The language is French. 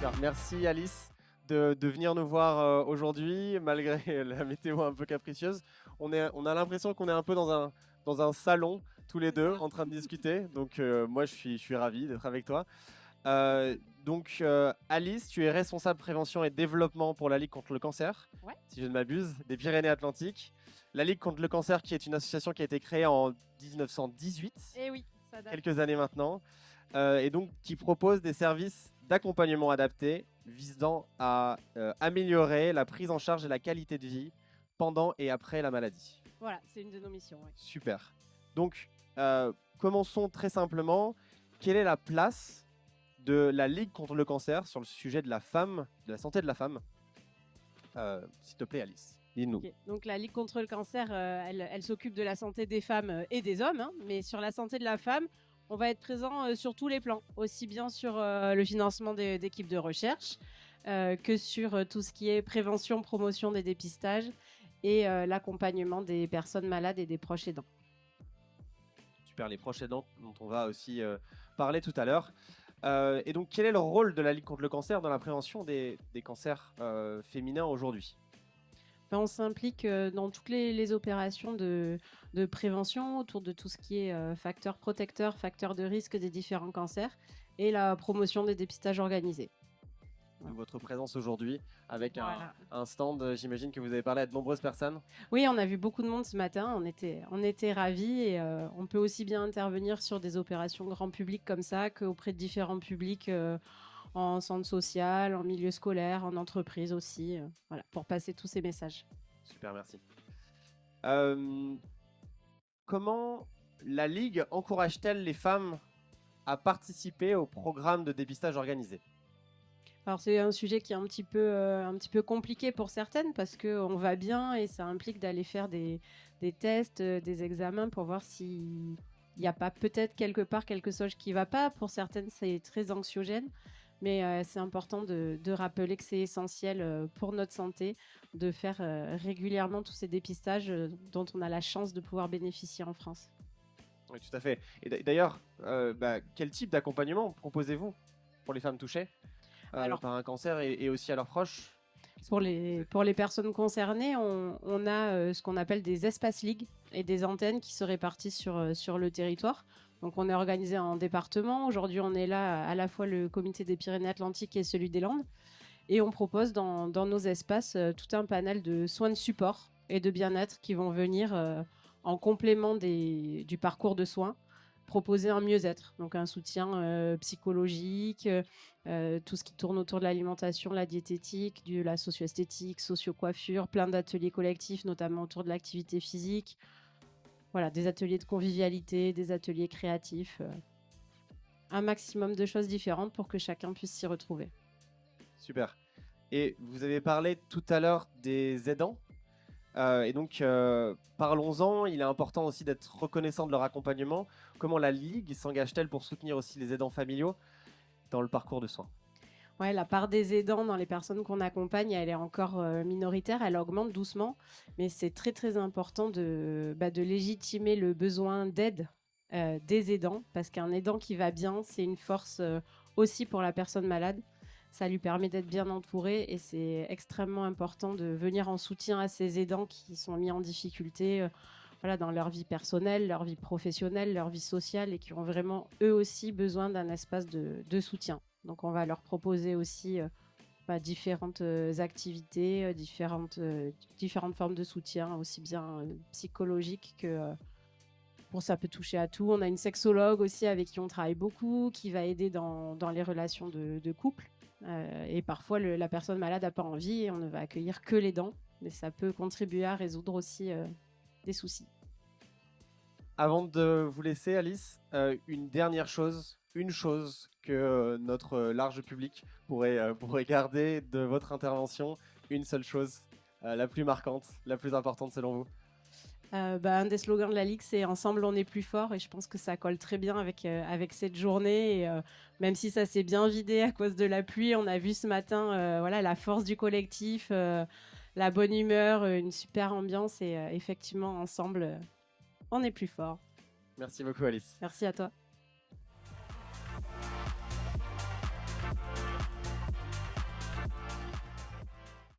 Super. Merci Alice de venir nous voir aujourd'hui, malgré la météo un peu capricieuse. On a l'impression qu'on est un peu dans un salon, tous les C'est deux, ça. en train de discuter. Donc moi, je suis ravi d'être avec toi. Alice, tu es responsable prévention et développement pour la Ligue contre le cancer, Ouais. si je ne m'abuse, des Pyrénées-Atlantiques. La Ligue contre le cancer, qui est une association qui a été créée en 1918, Eh oui, ça date. quelques années maintenant, et donc qui propose des services d'accompagnement adaptés visant à améliorer la prise en charge et la qualité de vie pendant et après la maladie. Voilà, c'est une de nos missions. Ouais. Super. Donc, commençons très simplement. Quelle est la place de la Ligue contre le cancer sur le sujet de la femme, de la santé de la femme? S'il te plaît, Alice, dis-nous. Ok. Donc la Ligue contre le cancer, elle s'occupe de la santé des femmes et des hommes, hein, mais sur la santé de la femme, on va être présent sur tous les plans, aussi bien sur le financement d'équipes de recherche que sur tout ce qui est prévention, promotion des dépistages et l'accompagnement des personnes malades et des proches aidants. Super, les proches aidants dont on va aussi parler tout à l'heure. Et donc, quel est le rôle de la Ligue contre le cancer dans la prévention des cancers féminins aujourd'hui? On s'implique dans toutes les opérations de prévention autour de tout ce qui est facteurs protecteurs, facteurs de risque des différents cancers et la promotion des dépistages organisés. De votre présence aujourd'hui avec Voilà. un stand, j'imagine que vous avez parlé à de nombreuses personnes. Oui, on a vu beaucoup de monde ce matin, on était ravis et on peut aussi bien intervenir sur des opérations grand public comme ça qu'auprès de différents publics en centre social, en milieu scolaire, en entreprise aussi, voilà, pour passer tous ces messages. Super, merci. Euh, Comment la Ligue encourage-t-elle les femmes à participer au programme de dépistage organisé? Alors c'est un sujet qui est un petit peu compliqué pour certaines parce qu'on va bien et ça implique d'aller faire des tests, des examens pour voir s'il n'y a pas peut-être quelque part quelque chose qui ne va pas. Pour certaines, c'est très anxiogène, mais c'est important de rappeler que c'est essentiel pour notre santé de faire régulièrement tous ces dépistages dont on a la chance de pouvoir bénéficier en France. Oui, tout à fait. Et d'ailleurs, quel type d'accompagnement proposez-vous pour les femmes touchées Alors, par un cancer et aussi à leurs proches? pour les personnes concernées, on a ce qu'on appelle des espaces ligues et des antennes qui se répartissent sur le territoire. Donc on est organisé en département. Aujourd'hui, on est là à la fois le comité des Pyrénées-Atlantiques et celui des Landes. Et on propose dans nos espaces tout un panel de soins de support et de bien-être qui vont venir en complément du parcours de soins proposer un mieux-être, donc un soutien psychologique, tout ce qui tourne autour de l'alimentation, la diététique, de la socio-esthétique, socio-coiffure, plein d'ateliers collectifs, notamment autour de l'activité physique. Voilà, des ateliers de convivialité, des ateliers créatifs, un maximum de choses différentes pour que chacun puisse s'y retrouver. Super. Et vous avez parlé tout à l'heure des aidants. Parlons-en. Il est important aussi d'être reconnaissant de leur accompagnement. Comment la Ligue s'engage-t-elle pour soutenir aussi les aidants familiaux dans le parcours de soins? Ouais, la part des aidants dans les personnes qu'on accompagne, elle est encore minoritaire, elle augmente doucement, mais c'est très très important de légitimer le besoin d'aide des aidants, parce qu'un aidant qui va bien, c'est une force aussi pour la personne malade. Ça lui permet d'être bien entouré et c'est extrêmement important de venir en soutien à ces aidants qui sont mis en difficulté voilà, dans leur vie personnelle, leur vie professionnelle, leur vie sociale et qui ont vraiment eux aussi besoin d'un espace de soutien. Donc on va leur proposer aussi différentes activités, différentes formes de soutien, aussi bien psychologique que ça peut toucher à tout. On a une sexologue aussi avec qui on travaille beaucoup, qui va aider dans les relations de couple. Et parfois, la personne malade n'a pas envie et on ne va accueillir que les dents. Mais ça peut contribuer à résoudre aussi des soucis. Avant de vous laisser, Alice, une dernière chose, une chose que notre large public pourrait garder de votre intervention, une seule chose, la plus marquante, la plus importante selon vous. Un des slogans de la Ligue, c'est Ensemble, on est plus fort. Et je pense que ça colle très bien avec cette journée. Et, même si ça s'est bien vidé à cause de la pluie, on a vu ce matin voilà, la force du collectif, la bonne humeur, une super ambiance. Et effectivement, ensemble, on est plus fort. Merci beaucoup, Alice. Merci à toi.